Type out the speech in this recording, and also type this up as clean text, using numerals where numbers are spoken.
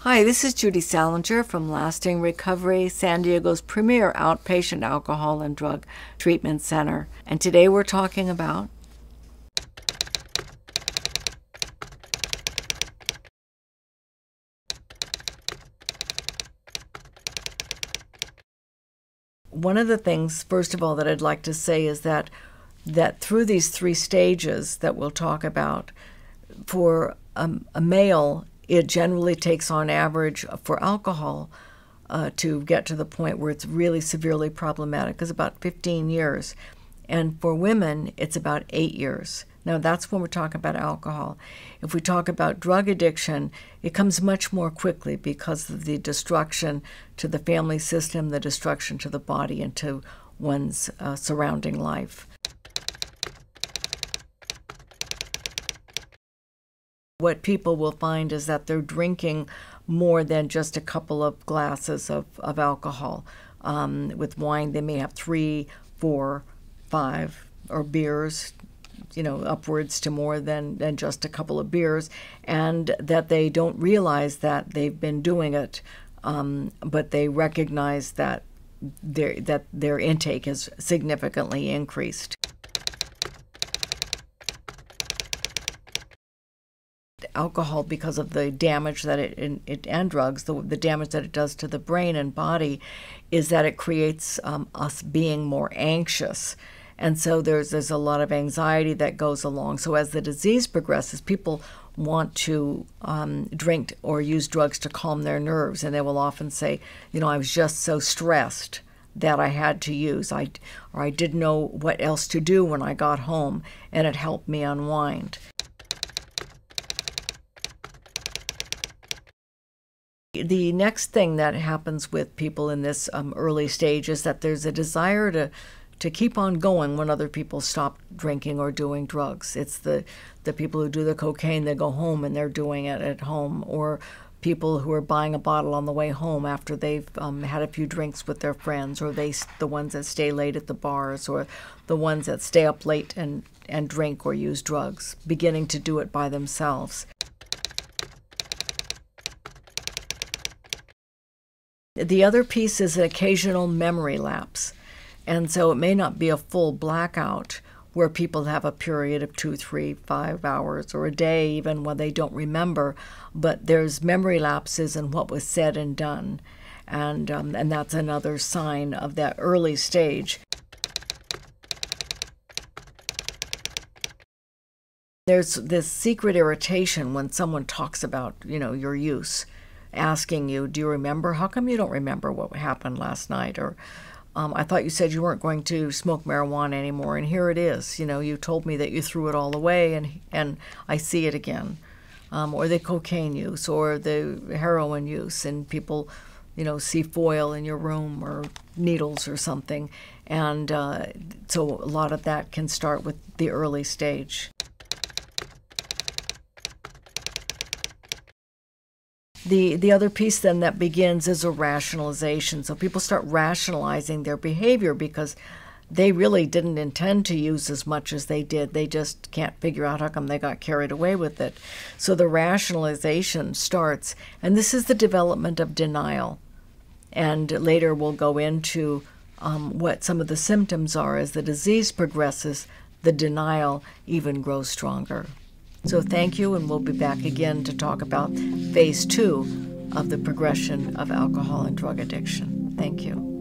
Hi, this is Judy Saalinger from Lasting Recovery, San Diego's premier outpatient alcohol and drug treatment center. And today we're talking about one of the things, first of all, that I'd like to say is that through these three stages that we'll talk about, for a male, it generally takes on average for alcohol to get to the point where it's really severely problematic is about 15 years. And for women, it's about 8 years. Now, that's when we're talking about alcohol. If we talk about drug addiction, it comes much more quickly because of the destruction to the family system, the destruction to the body, and to one's surrounding life. What people will find is that they're drinking more than just a couple of glasses of alcohol. With wine, they may have 3, 4, 5, or beers, upwards to more than just a couple of beers, and that they don't realize that they've been doing it, but they recognize that their intake has significantly increased. Alcohol, because of the damage that it and drugs, the damage that it does to the brain and body, is that it creates us being more anxious. And so there's a lot of anxiety that goes along. So as the disease progresses, people want to drink or use drugs to calm their nerves. And they will often say, I was just so stressed that I had to use, or I didn't know what else to do when I got home, and it helped me unwind. The next thing that happens with people in this early stage is that there's a desire to keep on going when other people stop drinking or doing drugs. It's the people who do the cocaine, they go home and they're doing it at home, or people who are buying a bottle on the way home after they've had a few drinks with their friends, or the ones that stay late at the bars, or the ones that stay up late and drink or use drugs, beginning to do it by themselves. The other piece is an occasional memory lapse. And so it may not be a full blackout where people have a period of 2, 3, 5 hours or a day even when they don't remember, but there's memory lapses in what was said and done. And that's another sign of that early stage. There's this secret irritation when someone talks about, your use, asking you, do you remember? How come you don't remember what happened last night? Or I thought you said you weren't going to smoke marijuana anymore, and here it is. You told me that you threw it all away, and I see it again. Or the cocaine use, or the heroin use, and people, see foil in your room or needles or something. And so a lot of that can start with the early stage. The other piece then that begins is a rationalization. So people start rationalizing their behavior because they really didn't intend to use as much as they did. They just can't figure out how come they got carried away with it. So the rationalization starts, and this is the development of denial. And later we'll go into what some of the symptoms are. As the disease progresses, the denial even grows stronger. So thank you, and we'll be back again to talk about phase 2 of the progression of alcohol and drug addiction. Thank you.